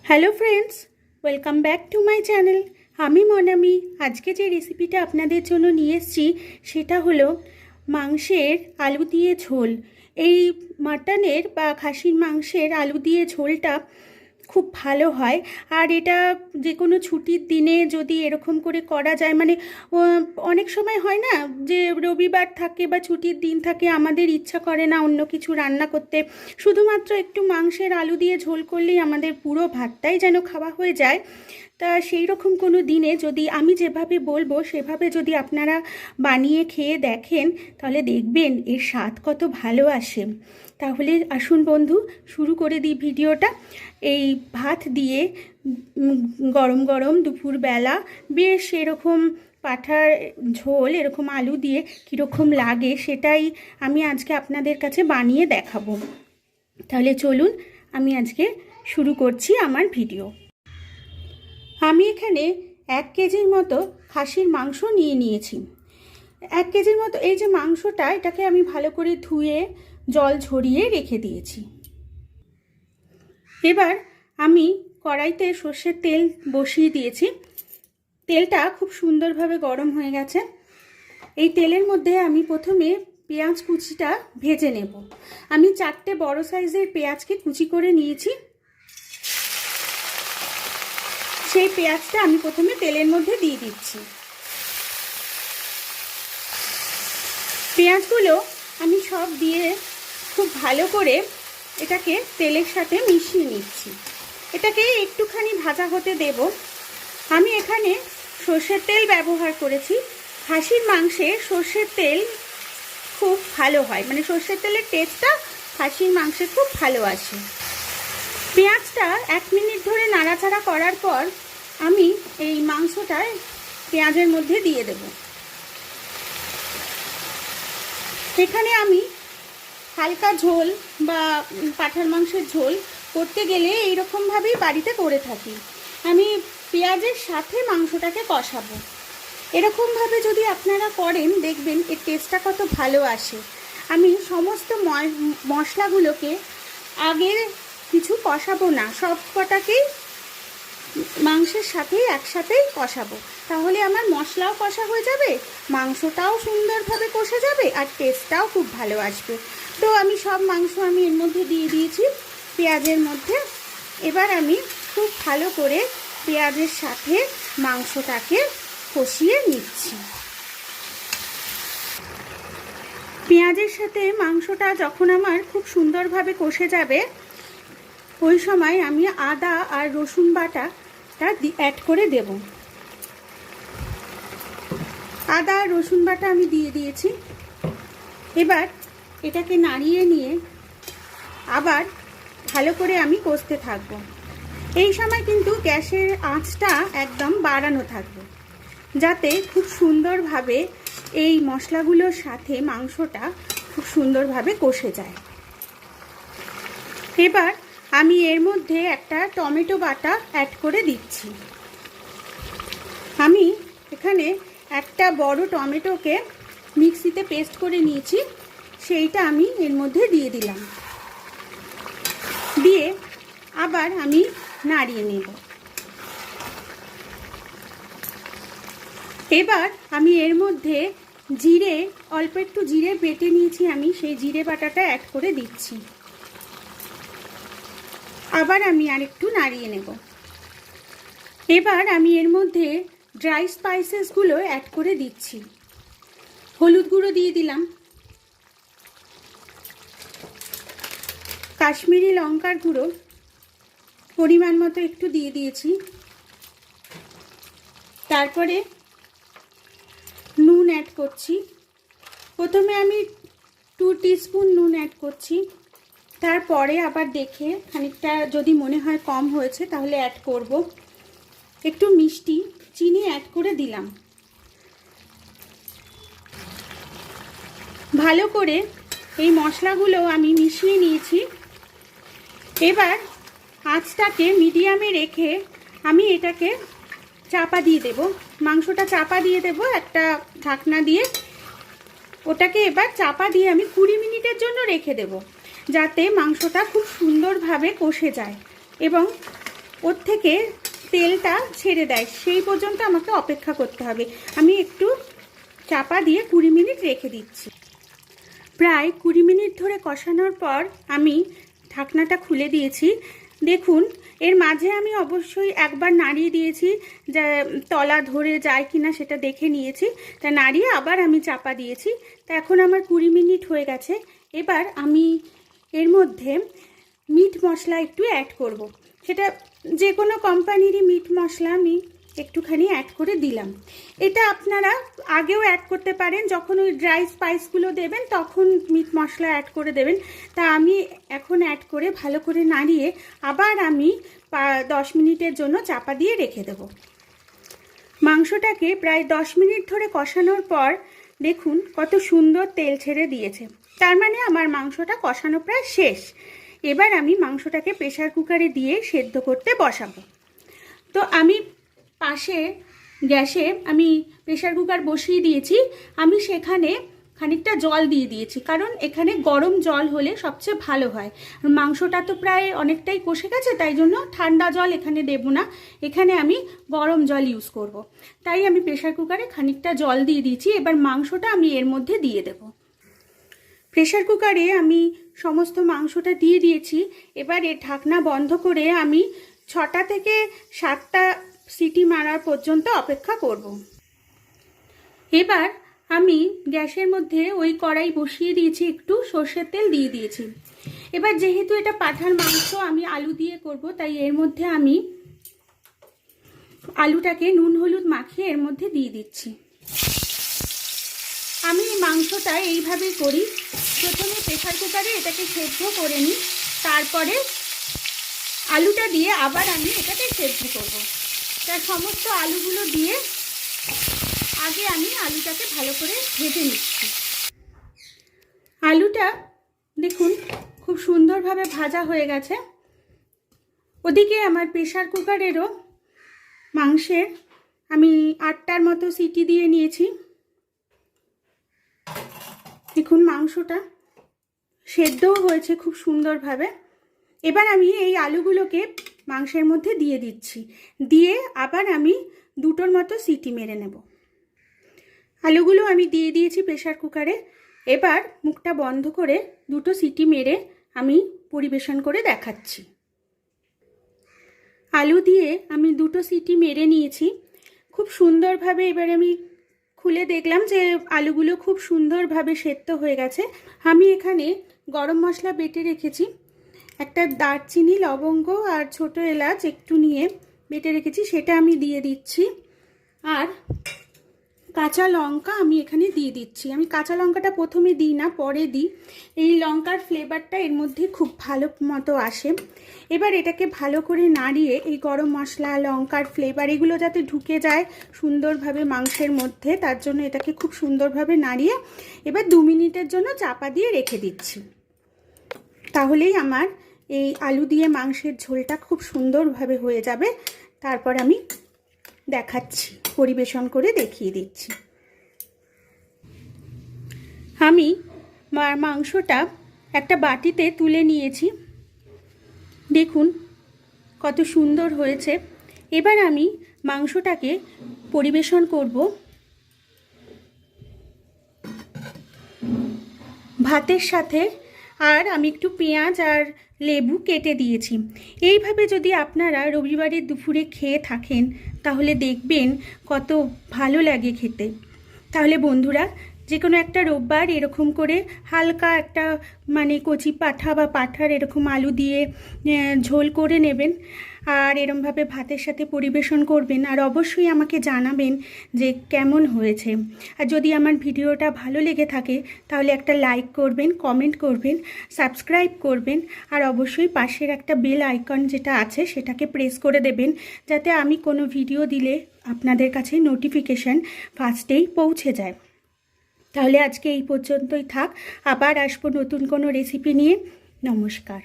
Hello friends, welcome back to my channel. আমি মনামি। আজকে যে রেসিপিটা আপনাদের জন্য নিয়ে এসেছি সেটা হলো মাংসের আলু দিয়ে ঝোল। এই মাটনের বা খাসির মাংসের আলু দিয়ে ঝোলটা খুব ভালো হয়। আর এটা যে কোনো ছুটির দিনে যদি এরকম করে করা যায়, মানে অনেক সময় হয় না যে রবিবার থাকে বা ছুটির দিন থাকে, আমাদের ইচ্ছা করে না অন্য কিছু রান্না করতে, শুধুমাত্র একটু মাংসের আলু দিয়ে ঝোল করলেই আমাদের পুরো ভাতটাই যেন খাওয়া হয়ে যায়। তা সেই রকম কোনো দিনে যদি আমি যেভাবে বলবো সেভাবে যদি আপনারা বানিয়ে খেয়ে দেখেন, তাহলে দেখবেন এর স্বাদ কত ভালো আসে। তাহলে আসুন বন্ধু, শুরু করে দিই ভিডিওটা। এই ভাত দিয়ে গরম গরম দুপুরবেলা বেশ এরকম পাঁঠার ঝোল এরকম আলু দিয়ে কীরকম লাগে সেটাই আমি আজকে আপনাদের কাছে বানিয়ে দেখাবো। তাহলে চলুন, আমি আজকে শুরু করছি আমার ভিডিও। আমি এখানে 1 কেজির মতো খাসির মাংস নিয়েছি। 1 কেজির মতো এই যে মাংসটা, এটাকে আমি ভালো করে ধুয়ে জল ঝরিয়ে রেখে দিয়েছি। এবার আমি কড়াইতে সর্ষের তেল বসিয়ে দিয়েছি। তেলটা খুব সুন্দরভাবে গরম হয়ে গেছে। এই তেলের মধ্যে আমি প্রথমে পেঁয়াজ কুচিটা ভেজে নেব। আমি 4টে বড় সাইজের পেঁয়াজকে কুচি করে নিয়েছি। সেই পেঁয়াজটা আমি প্রথমে তেলের মধ্যে দিয়ে দিচ্ছি। পেঁয়াজগুলো আমি সব দিয়ে খুব ভালো করে এটাকে তেলের সাথে মিশিয়ে নিচ্ছি। এটাকে একটুখানি ভাজা হতে দেব। আমি এখানে সর্ষের তেল ব্যবহার করেছি। খাসির মাংসে সর্ষের তেল খুব ভালো হয়, মানে সর্ষের তেলের টেস্টটা খাসির মাংসে খুব ভালো আসে। পেঁয়াজটা 1 মিনিট ধরে নাড়াচাড়া করার পর আমি এই মাংসটা পেঁয়াজের মধ্যে দিয়ে দেব। এখানে আমি হালকা ঝোল বা পাঁঠার মাংসের ঝোল করতে গেলে এইরকমভাবেই বাড়িতে করে থাকি। আমি পেঁয়াজের সাথে মাংসটাকে কষাবো। এরকমভাবে যদি আপনারা করেন দেখবেন এর টেস্টটা কত ভালো আসে। আমি সমস্ত মশলাগুলোকে আগে কিছু কষাবো না, সব কটাকেই মাংসের সাথেই একসাথেই কষাবো। তাহলে আমার মশলাও কষা হয়ে যাবে, মাংসটাও সুন্দরভাবে কষে যাবে, আর টেস্টটাও খুব ভালো আসবে। তো আমি সব মাংস এর মধ্যে দিয়ে দিয়েছি পেঁয়াজের মধ্যে। এবার আমি খুব ভালো করে পেঁয়াজের সাথে মাংসটাকে কষিয়ে নিচ্ছি। পেঁয়াজের সাথে মাংসটা যখন আমার খুব সুন্দরভাবে কষে যাবে, ওই সময় আমি আদা আর রসুন বাটাটা অ্যাড করে দেব। আদা আর রসুন বাটা আমি দিয়ে দিয়েছি। এবার এটাকে নাড়িয়ে নিয়ে আবার ভালো করে আমি কষতে থাকবো। এই সময় কিন্তু গ্যাসের আঁচটা একদম বাড়ানো থাকবে, যাতে খুব সুন্দরভাবে এই মশলাগুলোর সাথে মাংসটা খুব সুন্দরভাবে কষে যায়। এবার আমি এর মধ্যে একটা টমেটো বাটা অ্যাড করে দিচ্ছি। আমি এখানে একটা বড় টমেটোকে মিক্সিতে পেস্ট করে নিয়েছি, সেইটা আমি এর মধ্যে দিয়ে দিলাম। দিয়ে আবার আমি নাড়িয়ে নেব। এবার আমি এর মধ্যে জিরে, অল্প একটু জিরে বেটে নিয়েছি, আমি সেই জিরে বাটাটা অ্যাড করে দিচ্ছি। আবার আমি আরেকটু নাড়িয়ে নেব। এবার আমি এর মধ্যে ড্রাই স্পাইসেসগুলো অ্যাড করে দিচ্ছি। হলুদ গুঁড়ো দিয়ে দিলাম, কাশ্মীরি লঙ্কার গুঁড়ো পরিমাণ মতো একটু দিয়ে দিয়েছি। তারপরে নুন অ্যাড করছি। প্রথমে আমি 2 টিস্পুন নুন অ্যাড করছি, তারপরে আবার দেখে খানিকটা যদি মনে হয় কম হয়েছে তাহলে অ্যাড করব। একটু মিষ্টি চিনি অ্যাড করে দিলাম। ভালো করে এই মশলাগুলো আমি মিশিয়ে নিয়েছি। এবার আঁচটাকে মিডিয়ামে রেখে আমি এটাকে চাপা দিয়ে দেব। মাংসটা চাপা দিয়ে দেব একটা ঢাকনা দিয়ে। ওটাকে এবার চাপা দিয়ে আমি 20 মিনিটের জন্য রেখে দেব, যাতে মাংসটা খুব সুন্দরভাবে কষে যায় এবং ওর থেকে তেলটা ছেড়ে দেয়, সেই পর্যন্ত আমাকে অপেক্ষা করতে হবে। আমি একটু চাপা দিয়ে 20 মিনিট রেখে দিচ্ছি। প্রায় 20 মিনিট ধরে কষানোর পর আমি ঢাকনাটা খুলে দিয়েছি। দেখুন, এর মাঝে আমি অবশ্যই একবার নাড়িয়ে দিয়েছি, যে তলা ধরে যায় কিনা সেটা দেখে নিয়েছি, তা নাড়িয়ে আবার আমি চাপা দিয়েছি। তা এখন আমার 20 মিনিট হয়ে গেছে। এবার আমি এর মধ্যে মিট মশলা একটু অ্যাড করব। সেটা যে কোনো কোম্পানিরই মিট মশলা আমি একটুখানি অ্যাড করে দিলাম। এটা আপনারা আগেও অ্যাড করতে পারেন, যখন ওই ড্রাই স্পাইসগুলো দেবেন তখন মিট মশলা অ্যাড করে দেবেন। তা আমি এখন অ্যাড করে ভালো করে নাড়িয়ে আবার আমি 10 মিনিটের জন্য চাপা দিয়ে রেখে দেব। মাংসটাকে প্রায় 10 মিনিট ধরে কষানোর পর দেখুন কত সুন্দর তেল ছেড়ে দিয়েছে। তার মানে আমার মাংসটা কষানো প্রায় শেষ। এবার আমি মাংসটাকে প্রেসার কুকারে দিয়ে সেদ্ধ করতে বসাবো। তো আমি পাশে গ্যাসে আমি প্রেসার কুকার বসিয়ে দিয়েছি। আমি সেখানে খানিকটা জল দিয়ে দিয়েছি, কারণ এখানে গরম জল হলে সবচেয়ে ভালো হয়। মাংসটা তো প্রায় অনেকটাই কষে গেছে, তাই জন্য ঠান্ডা জল এখানে দেব না, এখানে আমি গরম জল ইউজ করব। তাই আমি প্রেসার কুকারে খানিকটা জল দিয়ে দিয়েছি। এবার মাংসটা আমি এর মধ্যে দিয়ে দেব। প্রেসার কুকারে আমি সমস্ত মাংসটা দিয়ে দিয়েছি। এবার এর ঢাকনা বন্ধ করে আমি 6টা থেকে 7টা সিটি মারার পর্যন্ত অপেক্ষা করব। এবার আমি গ্যাসের মধ্যে ওই কড়াই বসিয়ে দিয়েছি, একটু সর্ষের তেল দিয়ে দিয়েছি। এবার যেহেতু এটা পাঁঠার মাংস আমি আলু দিয়ে করব, তাই এর মধ্যে আমি আলুটাকে নুন হলুদ মাখিয়ে এর মধ্যে দিয়ে দিচ্ছি। আমি মাংসটা এইভাবেই করি, প্রথমে প্রেসার কুকারে এটাকে সেদ্ধ করে নিই, তারপরে আলুটা দিয়ে আবার আমি এটাকে সেদ্ধ করব। তার সমস্ত আলুগুলো দিয়ে আগে আমি আলুটাকে ভালো করে ভেজে নিচ্ছি। আলুটা দেখুন খুব সুন্দরভাবে ভাজা হয়ে গেছে। ওদিকে আমার প্রেসার কুকারেরও মাংসের আমি 8টার মতো সিটি দিয়ে নিয়েছি। দেখুন মাংসটা সেদ্ধও হয়েছে খুব সুন্দরভাবে। এবার আমি এই আলুগুলোকে মাংসের মধ্যে দিয়ে দিচ্ছি, দিয়ে আবার আমি 2টোর মতো সিটি মেরে নেব। আলুগুলো আমি দিয়ে দিয়েছি প্রেসার কুকারে। এবার মুখটা বন্ধ করে 2টো সিটি মেরে আমি পরিবেশন করে দেখাচ্ছি। আলু দিয়ে আমি 2টো সিটি মেরে নিয়েছি খুব সুন্দরভাবে। এবার আমি খুলে দেখলাম যে আলুগুলো খুব সুন্দরভাবে সেদ্ধ হয়ে গেছে। আমি এখানে গরম মশলা বেটে রেখেছি, একটা দারচিনি, লবঙ্গ আর ছোট এলাচ একটু নিয়ে বেটে রেখেছি, সেটা আমি দিয়ে দিচ্ছি। আর কাঁচা লঙ্কা আমি এখানে দিয়ে দিচ্ছি। আমি কাঁচা লঙ্কাটা প্রথমে দিই না, পরে দিই। এই লঙ্কার ফ্লেভারটা এর মধ্যে খুব ভালো মতো আসে। এবার এটাকে ভালো করে নাড়িয়ে এই গরম মশলা, লঙ্কার ফ্লেভার এগুলো যাতে ঢুকে যায় সুন্দরভাবে মাংসের মধ্যে, তার জন্য এটাকে খুব সুন্দরভাবে নাড়িয়ে এবার 2 মিনিটের জন্য চাপা দিয়ে রেখে দিচ্ছি। তাহলেই আমার এই আলু দিয়ে মাংসের ঝোলটা খুব সুন্দরভাবে হয়ে যাবে। তারপর আমি দেখাচ্ছি, পরিবেশন করে দেখিয়ে দিচ্ছি। আমি মাংসটা একটা বাটিতে তুলে নিয়েছি, দেখুন কত সুন্দর হয়েছে। এবার আমি মাংসটাকে পরিবেশন করব ভাতের সাথে। আর আমি একটু পেঁয়াজ আর লেবু কেটে দিয়েছি। এইভাবে যদি আপনারা রবিবারের দুপুরে খেয়ে থাকেন তাহলে দেখবেন কত ভালো লাগে খেতে। তাহলে বন্ধুরা, যে কোনো একটা রোববার এরকম করে হালকা একটা মানে কচি পাঁঠা বা পাঁঠার এরকম আলু দিয়ে ঝোল করে নেবেন, আর এরমভাবে ভাতের সাথে পরিবেশন করবেন। আর অবশ্যই আমাকে জানাবেন যে কেমন হয়েছে। আর যদি আমার ভিডিওটা ভালো লেগে থাকে তাহলে একটা লাইক করবেন, কমেন্ট করবেন, সাবস্ক্রাইব করবেন, আর অবশ্যই পাশের একটা বেল আইকন যেটা আছে সেটাকে প্রেস করে দেবেন, যাতে আমি কোনো ভিডিও দিলে আপনাদের কাছে নোটিফিকেশান ফার্স্টেই পৌঁছে যায়। তাহলে আজকে এই পর্যন্তই থাক, আবার আসবো নতুন কোনো রেসিপি নিয়ে। নমস্কার।